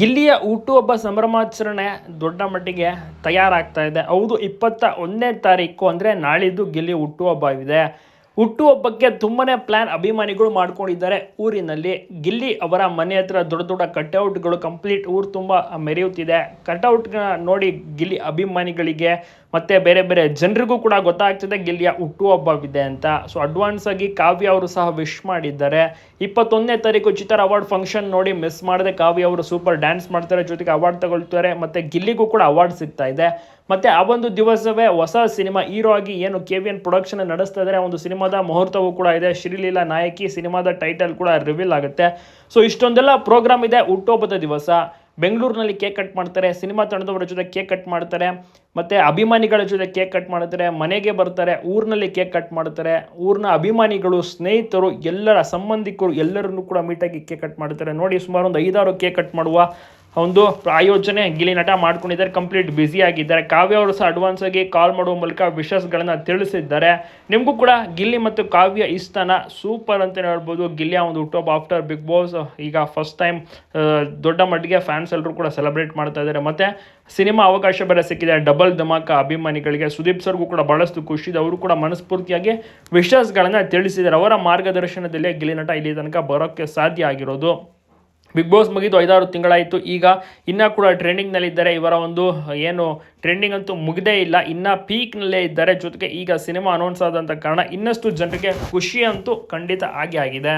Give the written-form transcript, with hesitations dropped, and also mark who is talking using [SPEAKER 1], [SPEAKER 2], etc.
[SPEAKER 1] ಗಿಲ್ಲಿಯ ಹುಟ್ಟುಹಬ್ಬ ಸಂಭ್ರಮಾಚರಣೆ ದೊಡ್ಡ ಮಟ್ಟಿಗೆ ತಯಾರಾಗ್ತಾ ಇದೆ. ಹೌದು, 21ನೇ ತಾರೀಕು ಅಂದರೆ ನಾಳಿದ್ದು ಗಿಲ್ಲಿ ಹುಟ್ಟುಹಬ್ಬ ಇದೆ. ಹುಟ್ಟುಹಬ್ಬಕ್ಕೆ ತುಂಬನೇ ಪ್ಲ್ಯಾನ್ ಅಭಿಮಾನಿಗಳು ಮಾಡ್ಕೊಂಡಿದ್ದಾರೆ. ಊರಿನಲ್ಲಿ ಗಿಲ್ಲಿ ಅವರ ಮನೆ ಹತ್ರ ದೊಡ್ಡ ದೊಡ್ಡ ಕಟ್ಔಟ್ಗಳು ಕಂಪ್ಲೀಟ್ ಊರು ತುಂಬ ಮೆರೆಯುತ್ತಿದೆ. ಕಟ್ಔಟ್ನ ನೋಡಿ ಗಿಲ್ಲಿ ಅಭಿಮಾನಿಗಳಿಗೆ ಮತ್ತು ಬೇರೆ ಬೇರೆ ಜನರಿಗೂ ಕೂಡ ಗೊತ್ತಾಗ್ತಿದೆ ಗಿಲ್ಲಿಯ ಹುಟ್ಟುಹಬ್ಬವಿದೆ ಅಂತ. ಸೊ ಅಡ್ವಾನ್ಸ್ ಆಗಿ ಕಾವ್ಯ ಅವರು ಸಹ ವಿಶ್ ಮಾಡಿದ್ದಾರೆ. 21ನೇ ತಾರೀಕು ಚಿತ್ತಾರ ಅವಾರ್ಡ್ ಫಂಕ್ಷನ್ ನೋಡಿ ಮಿಸ್ ಮಾಡದೆ ಕಾವ್ಯ ಅವರು ಸೂಪರ್ ಡ್ಯಾನ್ಸ್ ಮಾಡ್ತಾರೆ, ಜೊತೆಗೆ ಅವಾರ್ಡ್ ತಗೊಳ್ತಾರೆ ಮತ್ತು ಗಿಲ್ಲಿಗೂ ಕೂಡ ಅವಾರ್ಡ್ ಸಿಗ್ತಾ ಇದೆ. ಮತ್ತು ಆ ಒಂದು ದಿವಸವೇ ಹೊಸ ಸಿನಿಮಾ ಹೀರೋ ಆಗಿ ಏನು KVN ಪ್ರೊಡಕ್ಷನ್ ನಡೆಸ್ತಾ ಇದ್ದಾರೆ, ಒಂದು ಸಿನಿಮಾದ ಮುಹೂರ್ತವೂ ಕೂಡ ಇದೆ. ಶ್ರೀಲೀಲಾ ನಾಯಕಿ ಸಿನಿಮಾದ ಟೈಟಲ್ ಕೂಡ ರಿವೀಲ್ ಆಗುತ್ತೆ. ಸೊ ಇಷ್ಟೊಂದೆಲ್ಲ ಪ್ರೋಗ್ರಾಮ್ ಇದೆ. ಹುಟ್ಟುಹಬ್ಬದ ದಿವಸ ಬೆಂಗಳೂರಿನಲ್ಲಿ ಕೇಕ್ ಕಟ್ ಮಾಡ್ತಾರೆ, ಸಿನಿಮಾ ತಂಡದವರ ಜೊತೆ ಕೇಕ್ ಕಟ್ ಮಾಡ್ತಾರೆ, ಮತ್ತು ಅಭಿಮಾನಿಗಳ ಜೊತೆ ಕೇಕ್ ಕಟ್ ಮಾಡ್ತಾರೆ, ಮನೆಗೆ ಬರ್ತಾರೆ, ಊರಿನಲ್ಲಿ ಕೇಕ್ ಕಟ್ ಮಾಡ್ತಾರೆ. ಊರಿನ ಅಭಿಮಾನಿಗಳು, ಸ್ನೇಹಿತರು, ಎಲ್ಲರ ಸಂಬಂಧಿಕರು ಎಲ್ಲರನ್ನೂ ಕೂಡ ಮೀಟಾಗಿ ಕೇಕ್ ಕಟ್ ಮಾಡ್ತಾರೆ. ನೋಡಿ, ಸುಮಾರು ಒಂದು 5-6 ಕೇಕ್ ಕಟ್ ಮಾಡುವ ಒಂದು ಆಯೋಜನೆ ಗಿಲ್ಲಿ ನಟ ಮಾಡ್ಕೊಂಡಿದ್ದಾರೆ. ಕಂಪ್ಲೀಟ್ ಬ್ಯುಸಿ ಆಗಿದ್ದಾರೆ. ಕಾವ್ಯ ಅವರು ಸಹ ಅಡ್ವಾನ್ಸ್ ಆಗಿ ಕಾಲ್ ಮಾಡುವ ಮೂಲಕ ವಿಶಸ್ಗಳನ್ನು ತಿಳಿಸಿದ್ದಾರೆ. ನಿಮಗೂ ಕೂಡ ಗಿಲ್ಲಿ ಮತ್ತು ಕಾವ್ಯ ಇಷ್ಟನ ಸೂಪರ್ ಅಂತಲೇ ಹೇಳ್ಬೋದು. ಗಿಲ್ಲಿಯ ಒಂದು ಹುಟ್ಟುಹಬ್ಬ ಆಫ್ಟರ್ ಬಿಗ್ ಬಾಸ್ ಈಗ ಫಸ್ಟ್ ಟೈಮ್ ದೊಡ್ಡ ಮಟ್ಟಿಗೆ ಫ್ಯಾನ್ಸ್ ಎಲ್ಲರೂ ಕೂಡ ಸೆಲೆಬ್ರೇಟ್ ಮಾಡ್ತಾ ಇದ್ದಾರೆ. ಮತ್ತು ಸಿನಿಮಾ ಅವಕಾಶ ಬೇರೆ ಸಿಕ್ಕಿದೆ. ಡಬಲ್ ಧಮಾಕ ಅಭಿಮಾನಿಗಳಿಗೆ. ಸುದೀಪ್ ಸರ್ಗೂ ಕೂಡ ಭಾಳಷ್ಟು ಖುಷಿ ಇದೆ. ಅವರು ಕೂಡ ಮನಸ್ಫೂರ್ತಿಯಾಗಿ ವಿಶಸ್ಗಳನ್ನು ತಿಳಿಸಿದ್ದಾರೆ. ಅವರ ಮಾರ್ಗದರ್ಶನದಲ್ಲೇ ಗಿಲ್ಲಿ ನಟ ಇಲ್ಲಿ ತನಕ ಬರೋಕ್ಕೆ ಸಾಧ್ಯ ಆಗಿರೋದು. ಬಿಗ್ ಬಾಸ್ ಮುಗಿದು 5-6 ತಿಂಗಳಾಯಿತು. ಈಗ ಇನ್ನೂ ಕೂಡ ಟ್ರೆಂಡಿಂಗ್ನಲ್ಲಿದ್ದಾರೆ. ಇವರ ಒಂದು ಏನು ಟ್ರೆಂಡಿಂಗ್ ಅಂತೂ ಮುಗಿದೇ ಇಲ್ಲ, ಇನ್ನೂ ಪೀಕ್ನಲ್ಲೇ ಇದ್ದಾರೆ. ಜೊತೆಗೆ ಈಗ ಸಿನಿಮಾ ಅನೌನ್ಸ್ ಆದಂಥ ಕಾರಣ ಇನ್ನಷ್ಟು ಜನರಿಗೆ ಖುಷಿ ಅಂತೂ ಖಂಡಿತ ಆಗೇ ಆಗಿದೆ.